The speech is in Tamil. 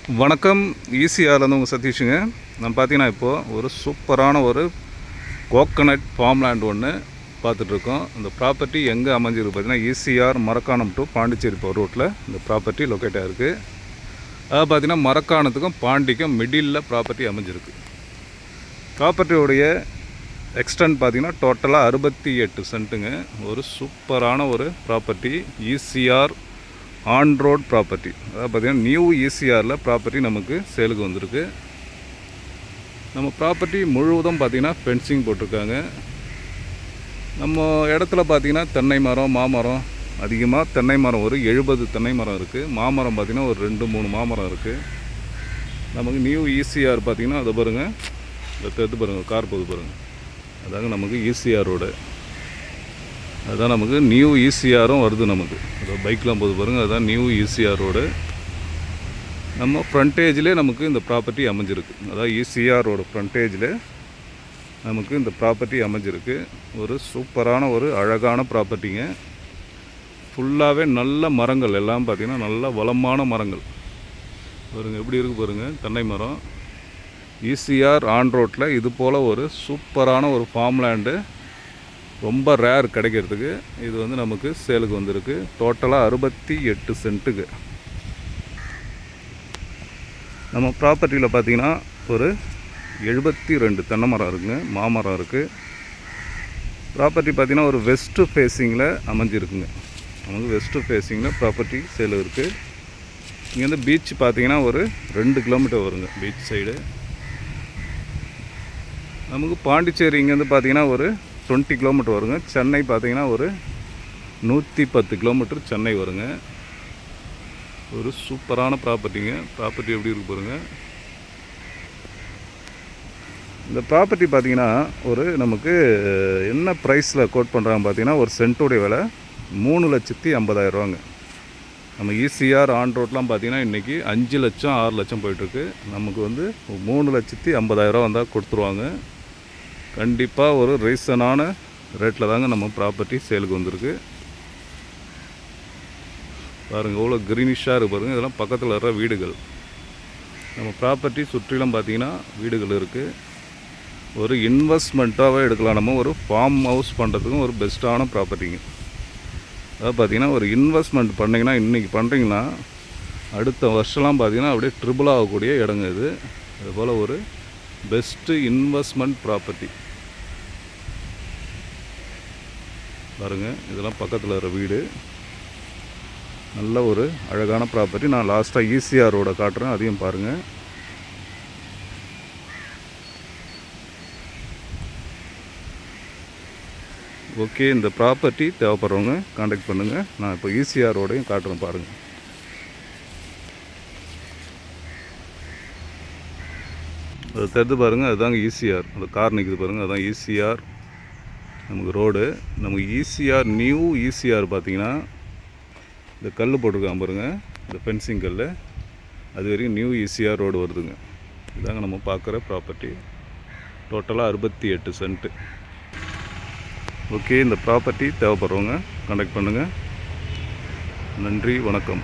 வணக்கம். ஈசிஆர்லேருந்து உங்கள் சதீஷுங்க. நான் பார்த்தீங்கன்னா இப்போது ஒரு சூப்பரான ஒரு கோகனட் ஃபார்ம்லேண்ட் ஒன்று பார்த்துட்ருக்கோம். இந்த ப்ராப்பர்ட்டி எங்கே அமைஞ்சிருக்கு பார்த்தீங்கன்னா ஈசிஆர் மரக்காணம் டு பாண்டிச்சேரி போகிற ரூட்டில் இந்த ப்ராப்பர்ட்டி லொக்கேட் ஆகிருக்கு. அது பார்த்திங்கன்னா மரக்காணத்துக்கும் பாண்டிக்கும் மிடில் ப்ராப்பர்ட்டி அமைஞ்சிருக்கு. ப்ராப்பர்ட்டியோடைய எக்ஸ்டென்ட் பார்த்திங்கன்னா டோட்டலாக 68 சென்ட்டுங்க. ஒரு சூப்பரான ஒரு property, ECR on road property. அதாவது பார்த்திங்கன்னா நியூ ஈசிஆரில் ப்ராப்பர்ட்டி நமக்கு சேலுக்கு வந்திருக்கு. நம்ம ப்ராப்பர்ட்டி முழுவதும் பார்த்திங்கன்னா ஃபென்சிங் போட்டிருக்காங்க. நம்ம இடத்துல பார்த்திங்கன்னா தென்னை மரம், மாமரம் அதிகமாக. தென்னை மரம் ஒரு 70 தென்னை மரம் இருக்குது. மாமரம் பார்த்திங்கன்னா ஒரு 2-3 மாமரம் இருக்குது. நமக்கு நியூ ஈசிஆர் பார்த்திங்கன்னா அதை பாருங்கள், இதை எடுத்து பாருங்கள், கார் போகுது பாருங்கள், அதாங்க நமக்கு ஈசிஆர் ரோடு. அதுதான் நமக்கு நியூ ஈசிஆரும் வருது. நமக்கு அதோ பைக்கெலாம் போது பாருங்கள், அதுதான் நியூ ஈசிஆர் ரோடு. நம்ம ஃப்ரண்டேஜிலே நமக்கு இந்த ப்ராப்பர்ட்டி அமைஞ்சிருக்கு. அதாவது ஈசிஆர் ரோடு ஃப்ரண்டேஜில் நமக்கு இந்த ப்ராப்பர்ட்டி அமைஞ்சிருக்கு. ஒரு சூப்பரான ஒரு அழகான ப்ராப்பர்ட்டிங்க. ஃபுல்லாகவே நல்ல மரங்கள், எல்லாம் பார்த்திங்கன்னா நல்ல வளமான மரங்கள் பாருங்கள், எப்படி இருக்குது பாருங்கள், தென்னை மரம். ஈசிஆர் ஆன் ரோட்டில் இது போல் ஒரு சூப்பரான ஒரு ஃபார்ம்லேண்டு ரொம்ப ரேர் கிடைக்கிறதுக்கு. இது வந்து நமக்கு சேலுக்கு வந்திருக்கு. டோட்டலாக 68 சென்ட்டுக்கு. நம்ம ப்ராப்பர்ட்டியில் பார்த்திங்கன்னா ஒரு 72 தென்னை மரம் இருக்குங்க, மாமரம் இருக்குது. ப்ராப்பர்ட்டி பார்த்திங்கன்னா ஒரு வெஸ்ட்டு ஃபேஸிங்கில் அமைஞ்சிருக்குங்க. நமக்கு வெஸ்ட்டு ஃபேஸிங்கில் ப்ராப்பர்ட்டி சேல் இருக்குது. இங்கேருந்து பீச் பார்த்திங்கன்னா ஒரு 2 கிலோமீட்டர் வருங்க பீச் சைடு. நமக்கு பாண்டிச்சேரி இங்கேருந்து பார்த்திங்கன்னா ஒரு 20 கிலோமீட்டர் வருங்க. சென்னை பார்த்திங்கன்னா ஒரு 110 கிலோமீட்டர் சென்னை வருங்க. ஒரு சூப்பரான ப்ராப்பர்ட்டிங்க. ப்ராப்பர்ட்டி எப்படி இருக்கு பாருங்கள். இந்த ப்ராப்பர்ட்டி பார்த்திங்கன்னா ஒரு நமக்கு என்ன ப்ரைஸில் கோட் பண்ணுறாங்க பார்த்திங்கன்னா, ஒரு சென்ட்டுடைய விலை 3,50,000 ரூபாங்க. நம்ம ஈசிஆர் ஆன் ரோட்லாம் பார்த்திங்கன்னா இன்றைக்கி 5 லட்சம் 6 லட்சம் போயிட்டுருக்கு. நமக்கு வந்து 3,50,000 ரூபா வந்தால் கொடுத்துருவாங்க. கண்டிப்பாக ஒரு ரீசனான ரேட்டில் தாங்க நம்ம ப்ராப்பர்ட்டி சேலுக்கு வந்திருக்கு. பாருங்கள் எவ்வளோ க்ரீனிஷாக இருக்குது பாருங்கள். இதெல்லாம் பக்கத்தில் வர்ற வீடுகள். நம்ம ப்ராப்பர்ட்டி சுற்றிலும் பார்த்திங்கன்னா வீடுகள் இருக்குது. ஒரு இன்வெஸ்ட்மெண்ட்டாகவே எடுக்கலாம். நம்ம ஒரு ஃபார்ம் ஹவுஸ் பண்ணுறதுக்கும் ஒரு பெஸ்ட்டான ப்ராப்பர்ட்டிங்க. அதாவது பார்த்திங்கன்னா ஒரு இன்வெஸ்ட்மெண்ட் பண்ணிங்கன்னா, இன்றைக்கி பண்ணுறீங்கன்னா அடுத்த வருஷம்லாம் பார்த்திங்கன்னா அப்படியே ட்ரிபிள் ஆகக்கூடிய இடங்க இது. அதுபோல் ஒரு பெஸ்ட்டு இன்வெஸ்ட்மெண்ட் ப்ராப்பர்ட்டி பாருங்கள். இதெல்லாம் பக்கத்தில் வர வீடு. நல்ல ஒரு அழகான ப்ராப்பர்ட்டி. நான் லாஸ்ட்டாக ஈசிஆர் ரோட காட்டுறேன், அதையும் பாருங்கள். ஓகே, இந்த ப்ராப்பர்ட்டி தேவைப்படுறவங்க கான்டாக்ட் பண்ணுங்கள். நான் இப்போ ஈசிஆர் ரோடையும் காட்டுறேன் பாருங்கள். அது தெரிந்து பாருங்கள், அதுதாங்க ஈசிஆர். அந்த கார் நிற்குது பாருங்கள், அதுதான் ஈசிஆர் நமக்கு ரோடு. நமக்கு ஈசிஆர் நியூ ஈசிஆர் பார்த்திங்கன்னா இந்த கல் போட்டிருக்காங்க பாருங்கள், இந்த ஃபென்சிங் கல். அது வரைக்கும் நியூ ஈசிஆர் ரோடு வருதுங்க. இதாங்க நம்ம பார்க்குற ப்ராப்பர்ட்டி. டோட்டலாக 68 சென்ட்டு. ஓகே, இந்த ப்ராப்பர்ட்டி தேவைப்படுறவங்க கான்டாக்ட் பண்ணுங்கள். நன்றி, வணக்கம்.